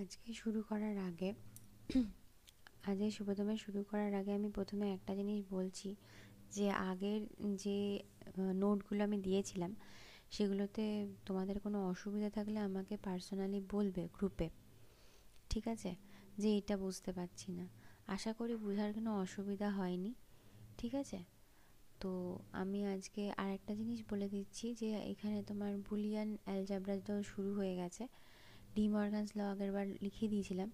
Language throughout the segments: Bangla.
আজকে শুরু করার আগে আমি প্রথমে একটা জিনিস বলছি যে আগের যে নোটগুলো আমি দিয়েছিলাম সেগুলোতে তোমাদের কোনো অসুবিধা থাকলে আমাকে পার্সোনালি বলবে গ্রুপে, ঠিক আছে? যে এটা বুঝতে পারছি না। আশা করি বোঝার কোনো অসুবিধা হয়নি, ঠিক আছে? তো আমি আজকে আর একটা জিনিস বলে দিচ্ছি যে এখানে তোমার বুলিয়ান অ্যালজেব্রা তো শুরু হয়ে গেছে। ডি মর্গানস ল আগেরবার লিখিয়ে দিয়েছিলাম।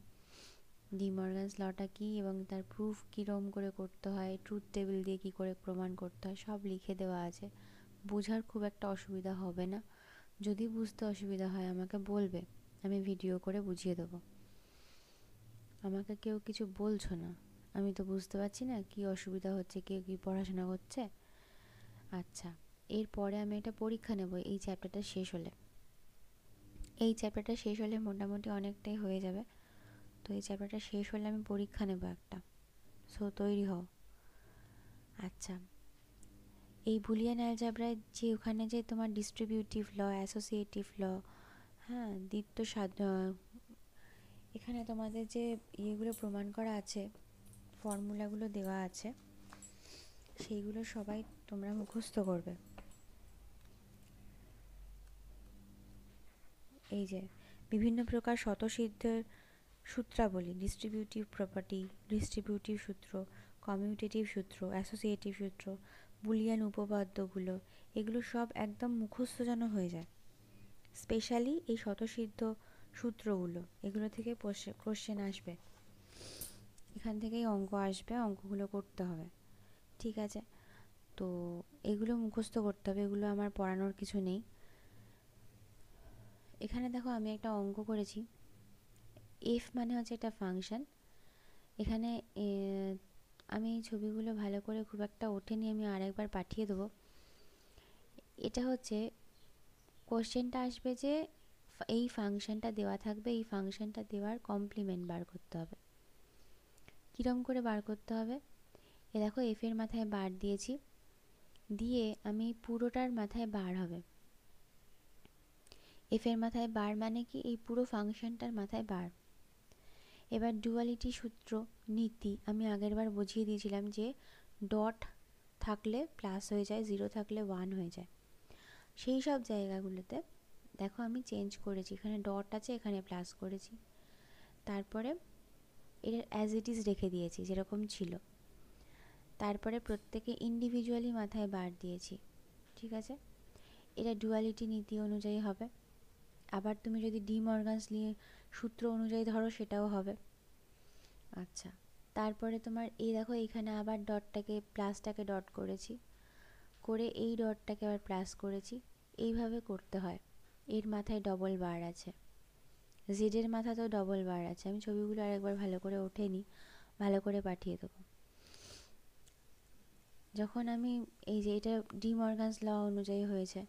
ডি মর্গানস লটা কী এবং তার প্রুফ কীরকম করে করতে হয়, ট্রুথ টেবিল দিয়ে কী করে প্রমাণ করতে হয়, সব লিখে দেওয়া আছে। বোঝার খুব একটা অসুবিধা হবে না। যদি বুঝতে অসুবিধা হয় আমাকে বলবে, আমি ভিডিও করে বুঝিয়ে দেবো। আমাকে কেউ কিছু বলছো না, আমি তো বুঝতে পারছি না কী অসুবিধা হচ্ছে, কেউ কী পড়াশোনা করছে। আচ্ছা, এরপরে আমি একটা পরীক্ষা নেব এই চ্যাপ্টারটা শেষ হলে মোটামুটি অনেকটাই হয়ে যাবে। তো এই চ্যাপ্টারটা শেষ হলে আমি পরীক্ষা নেব একটা, সো তৈরি হও। আচ্ছা, এই বুলিয়ান অ্যালজেব্রায় যে ওখানে যে তোমার ডিস্ট্রিবিউটিভ ল, অ্যাসোসিয়েটিভ ল, হ্যাঁ, এখানে তোমাদের যে ইয়েগুলো প্রমাণ করা আছে, ফর্মুলাগুলো দেওয়া আছে, সেইগুলো সবাই তোমরা মুখস্থ করবে। এই যে বিভিন্ন প্রকার স্বতঃসিদ্ধের সূত্রাবলী, ডিস্ট্রিবিউটিভ প্রপার্টি, ডিস্ট্রিবিউটিভ সূত্র, কমিউটেটিভ সূত্র, অ্যাসোসিয়েটিভ সূত্র, বুলিয়ান উপপাদ্যগুলো, এগুলো সব একদম মুখস্থ যেন হয়ে যায়। স্পেশালি এই স্বতঃসিদ্ধ সূত্রগুলো, এগুলো থেকে কোশ্চেন আসবে, এখান থেকেই অঙ্ক আসবে, অঙ্কগুলো করতে হবে, ঠিক আছে? তো এগুলো মুখস্থ করতে হবে, এগুলো আমার পড়ানোর কিছু নেই। এখানে দেখো আমি একটা অঙ্ক করেছি। এফ মানে হচ্ছে একটা ফাংশন। এখানে আমি এই ছবিগুলো ভালো করে খুব একটা ওঠেনি, আমি আরেকবার পাঠিয়ে দেবো। এটা হচ্ছে কোশ্চেনটা আসবে যে এই ফাংশনটা দেওয়া থাকবে, এই ফাংশনটা দেওয়ার কমপ্লিমেন্ট বার করতে হবে। কীরকম করে বার করতে হবে? এ দেখো এফ এর মাথায় বার দিয়েছি, দিয়ে আমি পুরোটার মাথায় বার হবে। এফ এর মাথায় বার মানে কি, এই পুরো ফাংশনটার মাথায় বার। এবার ডুয়ালিটি সূত্র নীতি আমি আগেরবার বুঝিয়ে দিয়েছিলাম যে ডট থাকলে প্লাস হয়ে যায়, জিরো থাকলে 1 হয়ে যায়। সেই সব জায়গাগুলোতে দেখো আমি চেঞ্জ করেছি, এখানে ডট আছে, এখানে প্লাস করেছি, তারপরে এটা অ্যাজ ইট ইজ রেখে দিয়েছি যেরকম ছিল। তারপরে প্রত্যেকে ইন্ডিভিজুয়ালি মাথায় বার দিয়েছি, ঠিক আছে? এটা ডুয়ালিটি নীতি অনুযায়ী হবে। আবার তুমি যদি ডি মর্গানস সূত্র অনুযায়ী ধরো সেটাও হবে। আচ্ছা, তারপরে তোমার এই দেখো এখানে আবার ডটটাকে প্লাসটাকে ডট করেছি, করে এই ডটটাকে আবার প্লাস করেছি, এইভাবে করতে হয়। এর মাথায় ডবল বার আছে, জেডের মাথাতেও ডবল বার আছে। আমি ছবিগুলো আরেকবার ভালো করে ওঠেনি, ভালো করে পাঠিয়ে দেবো। যখন আমি এই যে এটা ডি মর্গানস ল অনুযায়ী হয়েছে,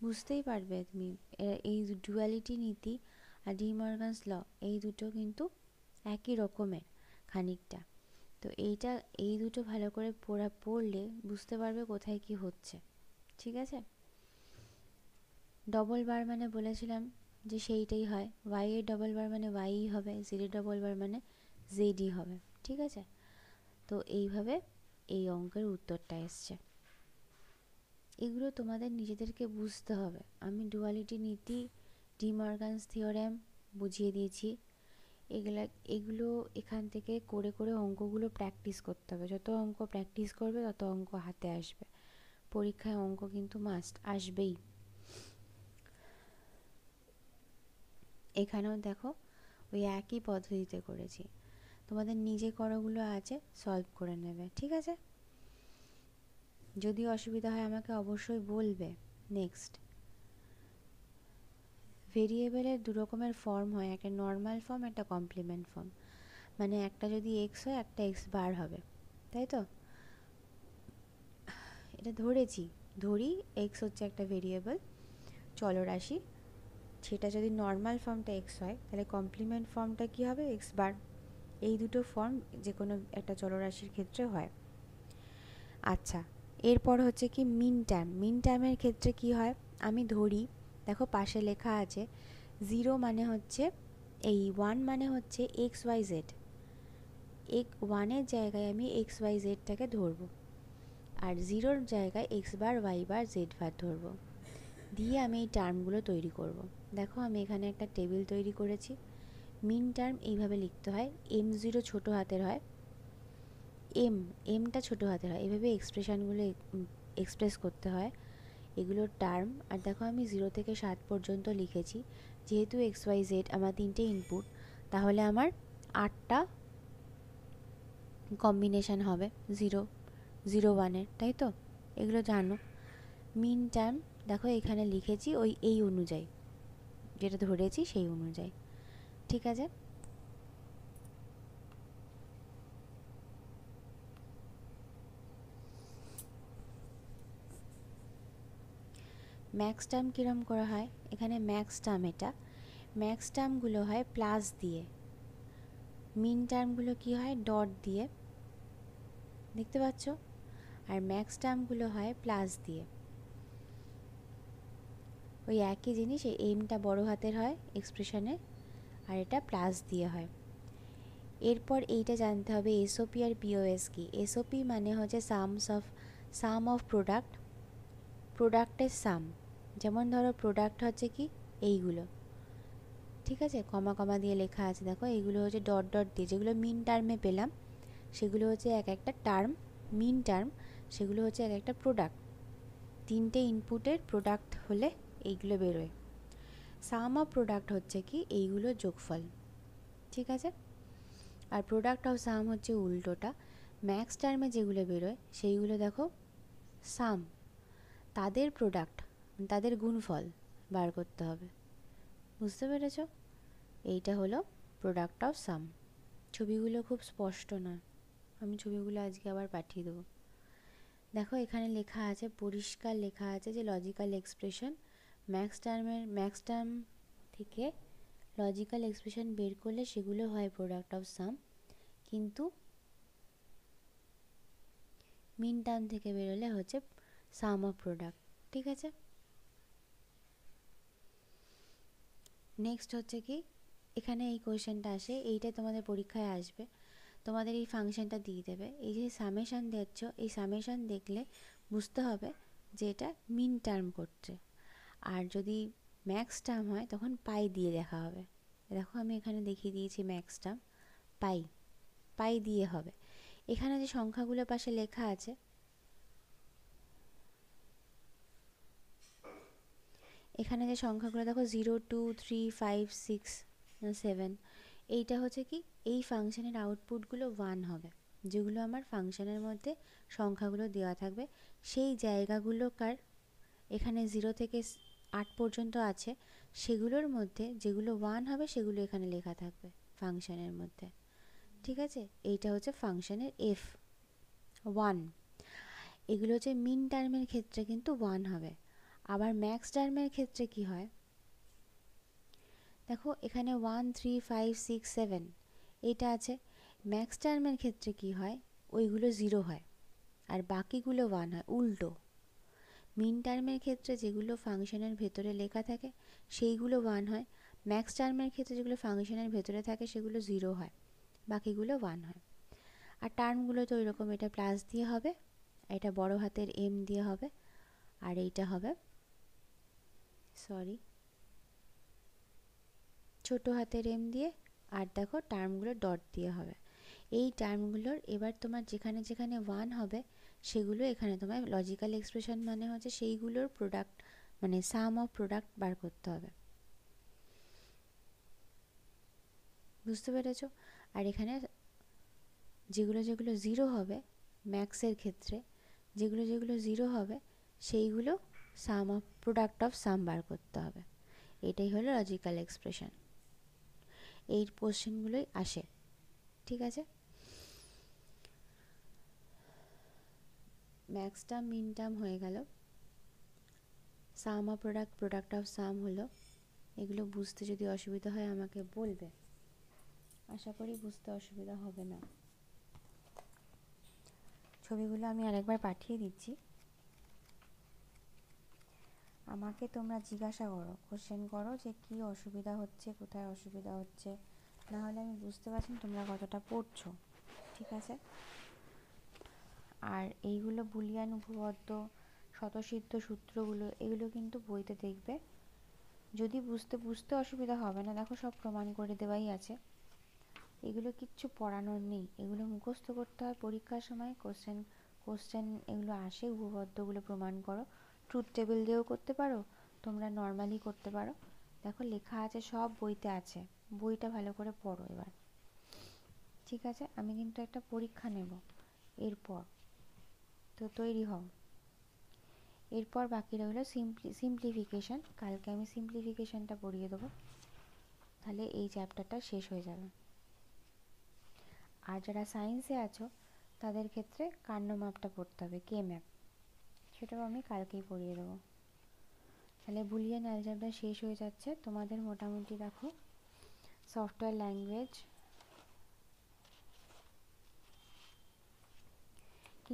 বুঝতেই পারবে তুমি এই ডুয়ালিটি নীতি আর ডি মর্গানস ল এই দুটো কিন্তু একই রকমের খানিকটা। তো এই দুটো ভালো করে পড়লে বুঝতে পারবে কোথায় কি হচ্ছে, ঠিক আছে? ডবল বার মানে বলেছিলাম যে সেইটাই হয়, ওয়াই এর ডবল বার মানে ওয়াই হবে, জেড এর ডবল বার মানে জেডই হবে, ঠিক আছে? তো এইভাবে এই অঙ্কের উত্তরটা এসছে। এগুলো তোমাদের নিজেদেরকে বুঝতে হবে। আমি ডুয়ালিটি নীতি, ডি মর্গানস থিওরেম বুঝিয়ে দিয়েছি। এগুলো এখান থেকে করে করে অঙ্কগুলো প্র্যাকটিস করতে হবে। যত অঙ্ক প্র্যাকটিস করবে তত অঙ্ক হাতে আসবে। পরীক্ষায় অঙ্ক কিন্তু মাস্ট আসবেই। এখানেও দেখো ওই একই পদ্ধতিতে করেছি। তোমাদের নিজে করোগুলো আছে, সলভ করে নেবে, ঠিক আছে? যদি অসুবিধা হয় আমাকে অবশ্যই বলবে। নেক্সট, ভেরিয়েবলের দু রকমের ফর্ম হয়, একটা নর্মাল ফর্ম, একটা কমপ্লিমেন্ট ফর্ম। মানে একটা যদি এক্স হয় একটা এক্স বার হবে, তাই তো? এটা ধরি এক্স হচ্ছে একটা ভেরিয়েবল চলরাশি, সেটা যদি নর্মাল ফর্মটা এক্স হয় তাহলে কমপ্লিমেন্ট ফর্মটা কী হবে, এক্স বার। এই দুটো ফর্ম যে কোনো একটা চলরাশির ক্ষেত্রে হয়। আচ্ছা, এরপর হচ্ছে কি মিন টার্মের ক্ষেত্রে কি হয়, আমি ধরি, দেখো পাশে লেখা আছে 0 মানে হচ্ছে এই 1 মানে হচ্ছে এক্স ওয়াই জেড, 1-এর জায়গায় আমি এক্স ওয়াই জেডটাকে ধরবো, আর 0-র জায়গায় x bar y bar Z bar ধরবো, দিয়ে আমি এই টার্মগুলো তৈরি করব। দেখো আমি এখানে একটা টেবিল তৈরি করেছি। মিন টার্ম এইভাবে লিখতে হয়, m0 ছোটো হাতের হয়, এমটা ছোটো হাতের হয়, এভাবে এক্সপ্রেশানগুলো এক্সপ্রেস করতে হয়, এগুলোর টার্ম। আর দেখো আমি 0 থেকে 7 পর্যন্ত লিখেছি, যেহেতু এক্স ওয়াই জেড আমার 3টে ইনপুট, তাহলে আমার 8টা কম্বিনেশান হবে 0 0 1-এর, তাই তো? এগুলো জানো। মিন টার্ম দেখো এখানে লিখেছি ওই এই অনুযায়ী, যেটা ধরেছি সেই অনুযায়ী, ঠিক আছে? ম্যাক্স টার্ম কীরম করা হয়? এখানে ম্যাক্স টার্ম, এটা ম্যাক্স টার্মগুলো হয় প্লাস দিয়ে, মিন টার্মগুলো কি হয় ডট দিয়ে, দেখতে পাচ্ছ? আর ম্যাক্স টার্মগুলো হয় প্লাস দিয়ে, ওই একই জিনিস। এই এমটা বড় হাতের হয় এক্সপ্রেশনে, আর এটা প্লাস দিয়ে হয়। এরপর এইটা জানতে হবে এসওপি আর পিওএস কি। এসওপি মানে হচ্ছে সাম অফ প্রোডাক্টের সাম। যেমন ধরো প্রোডাক্ট হচ্ছে কি এইগুলো, ঠিক আছে, কমা কমা দিয়ে লেখা আছে, দেখো এইগুলো হচ্ছে ডট ডট দিয়ে, যেগুলো মিন টার্মে পেলাম সেগুলো হচ্ছে এক একটা টার্ম, মিন টার্ম, সেগুলো হচ্ছে এক একটা প্রোডাক্ট। 3টে ইনপুটের প্রোডাক্ট হলে এইগুলো বেরোয়। সাম অফ প্রোডাক্ট হচ্ছে কি এইগুলো যোগফল, ঠিক আছে? আর প্রোডাক্ট অফ সাম হচ্ছে উল্টোটা। ম্যাক্স টার্মে যেগুলো বেরোয় সেইগুলো দেখো সাম, তাদের প্রোডাক্ট, তাদের গুণফল বার করতে হবে, বুঝতে পেরেছ? এইটা হলো প্রোডাক্ট অফ সাম। ছবিগুলো খুব স্পষ্ট না, আমি ছবিগুলো আজকে আবার পাঠিয়ে দেবো। দেখো এখানে লেখা আছে, পরিষ্কার লেখা আছে যে লজিক্যাল এক্সপ্রেশন, ম্যাক্স টার্ম থেকে লজিক্যাল এক্সপ্রেশন বের করলে সেগুলো হয় প্রোডাক্ট অফ সাম, কিন্তু মিন টার্ম থেকে বেরোলে হচ্ছে সাম অফ প্রোডাক্ট, ঠিক আছে? নেক্সট হচ্ছে কি, এখানে এই কোয়েশ্চেনটা আসে, এইটা তোমাদের পরীক্ষায় আসবে, তোমাদের এই ফাংশনটা দিয়ে দেবে, এই যে সামেশান দেখছ, এই সামেশান দেখলে বুঝতে হবে যে এটা মিন টার্ম করছে। আর যদি ম্যাক্স টার্ম হয় তখন পাই দিয়ে দেখা হবে। দেখো আমি এখানে দেখিয়ে দিয়েছি ম্যাক্স টার্ম, পাই দিয়ে হবে। এখানে যে সংখ্যাগুলো পাশে লেখা আছে, এখানে যে সংখ্যাগুলো দেখো 0 2 3 5 6 7, এইটা হচ্ছে কি এই ফাংশনের আউটপুটগুলো 1 হবে, যেগুলো আমার ফাংশনের মধ্যে সংখ্যাগুলো দেওয়া থাকবে সেই জায়গাগুলোকার, এখানে 0 থেকে 8 পর্যন্ত আছে, সেগুলোর মধ্যে যেগুলো 1 হবে সেগুলো এখানে লেখা থাকবে ফাংশনের মধ্যে, ঠিক আছে? এইটা হচ্ছে ফাংশনের f1। এগুলো হচ্ছে মিন টার্মের ক্ষেত্রে কিন্তু 1 হবে। আবার ম্যাক্স টার্মের ক্ষেত্রে কি হয় দেখো, এখানে 1 3 5 6 7 এইটা আছে। ম্যাক্স টার্মের ক্ষেত্রে কি হয়, ওইগুলো 0 হয় আর বাকিগুলো 1 হয়, উল্টো। মিন টার্মের ক্ষেত্রে যেগুলো ফাংশনের ভেতরে লেখা থাকে সেইগুলো 1 হয়, ম্যাক্স টার্মের ক্ষেত্রে যেগুলো ফাংশনের ভেতরে থাকে সেগুলো 0 হয়, বাকিগুলো 1 হয়। আর টার্মগুলো তো ওইরকম, এটা প্লাস দিয়ে হবে, এটা বড় হাতের এম দিয়ে হবে, আর এইটা হবে ছোট হাতের এম দিয়ে, আর দেখো টার্মগুলো ডট দিয়ে হবে। এই টার্মগুলোর এবার তোমার যেখানে যেখানে 1 হবে সেগুলো এখানে তোমার লজিক্যাল এক্সপ্রেশন মানে হচ্ছে সেইগুলোর প্রোডাক্ট, মানে সাম অফ প্রোডাক্ট বার করতে হবে, বুঝতে পেরেছো? আর এখানে যেগুলো যেগুলো 0 হবে ম্যাক্সের ক্ষেত্রে, যেগুলো যেগুলো 0 হবে সেইগুলো সাম অফ প্রোডাক্ট অফ সাম বার করতে হবে। এটাই হলো লজিক্যাল এক্সপ্রেশন। এই কোশ্চেনগুলোই আসে, ঠিক আছে? ম্যাক্স টার্ম মিন টার্ম হয়ে গেল, সাম অফ প্রোডাক্ট অফ সাম হলো। এগুলো বুঝতে যদি অসুবিধা হয় আমাকে বলবে, আশা করি বুঝতে অসুবিধা হবে না। ছবিগুলো আমি আরেকবার পাঠিয়ে দিচ্ছি। আমাকে তোমরা জিজ্ঞাসা করো, কোশ্চেন করো যে কী অসুবিধা হচ্ছে, কোথায় অসুবিধা হচ্ছে, না হলে আমি বুঝতে পারছি না তোমরা কতটা পড়ছো। ঠিক আছে? আর এইগুলো বুলিয়ান উপপাদ্য, স্বতঃসিদ্ধ সূত্রগুলো, এগুলো কিন্তু বইতে দেখবে। যদি বুঝতে অসুবিধা হবে না, দেখো সব প্রমাণ করে দেওয়াই আছে। এগুলো কিচ্ছু পড়ানোর নেই, এগুলো মুখস্থ করতে হয় পরীক্ষার সময়। কোশ্চেন এগুলো আসে, উপপাদ্যগুলো প্রমাণ করো। ট্রুথ টেবিল দিয়েও করতে পারো, তোমরা নর্মালি করতে পারো। দেখো লেখা আছে, সব বইতে আছে, বইটা ভালো করে পড়ো এবার। ঠিক আছে? আমি কিন্তু একটা পরীক্ষা নেব এরপর, তো তৈরি হও। এরপর বাকি রইল সিম্পলিফিকেশান। কালকে আমি সিম্পলিফিকেশানটা পড়িয়ে দেবো, তাহলে এই চ্যাপ্টারটা শেষ হয়ে যাবে। আর যারা সায়েন্সে আছো তাদের ক্ষেত্রে কাণ্ড মাপটা পড়তে হবে, কে ম্যাপ, সেটাও আমি কালকেই পড়িয়ে দেবো। তাহলে বুলিয়ান অ্যালজেব্রা শেষ হয়ে যাচ্ছে তোমাদের। মোটামুটি দেখো, সফটওয়্যার ল্যাঙ্গুয়েজ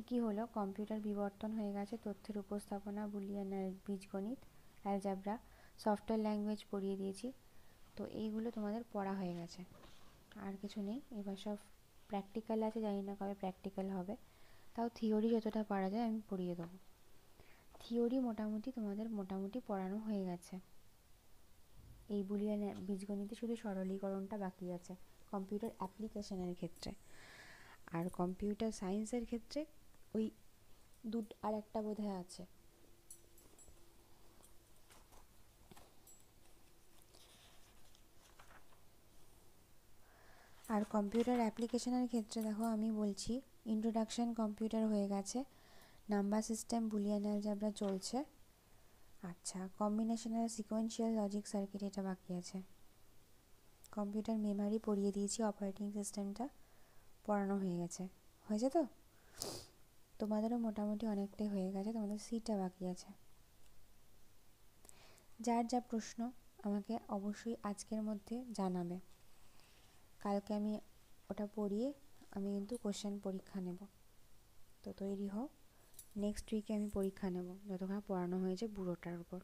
কী হলো, কম্পিউটার বিবর্তন হয়ে গেছে, তথ্যের উপস্থাপনা, বুলিয়ান বীজগণিত, অ্যালজেব্রা, সফটওয়্যার ল্যাঙ্গুয়েজ পড়িয়ে দিয়েছি। তো এইগুলো তোমাদের পড়া হয়ে গেছে, আর কিছু নেই। এবার সব প্র্যাকটিক্যাল আছে, জানি না কবে প্র্যাকটিক্যাল হবে, তাও থিওরি যতটা পারা যায় আমি পড়িয়ে দেবো। থিওরি মোটামুটি পড়ানো হয়ে গেছে। এই বুলিয়ান বীজগণিতে শুধু সরলীকরণটা বাকি আছে কম্পিউটার অ্যাপ্লিকেশনের ক্ষেত্রে। আর কম্পিউটার সায়েন্সের ক্ষেত্রে ওই আর একটা বোধহয় আছে। আর কম্পিউটার অ্যাপ্লিকেশনের ক্ষেত্রে দেখো আমি বলছি, ইন্ট্রোডাকশন কম্পিউটার হয়ে গেছে, নাম্বার সিস্টেম, বুলিয়ান অ্যালজেব্রা চলছে। আচ্ছা, কম্বিনেশনাল সিকোয়েন্সিয়াল লজিক সার্কিট এটা বাকি আছে। কম্পিউটার মেমারি পড়িয়ে দিয়েছি, অপারেটিং সিস্টেমটা পড়ানো হয়ে গেছে। হয়েছে তো? তোমাদেরও মোটামুটি অনেকটাই হয়ে গেছে, তোমাদের সিটা বাকি আছে। যার যা প্রশ্ন আমাকে অবশ্যই আজকের মধ্যে জানাবে। কালকে আমি ওটা পড়িয়ে আমি কিন্তু কোশ্চেন পরীক্ষা নেব। তো তৈরি হও, নেক্সট উইকে আমি পরীক্ষা নেব যতক্ষণ পড়ানো হয়েছে পুরোটার উপর।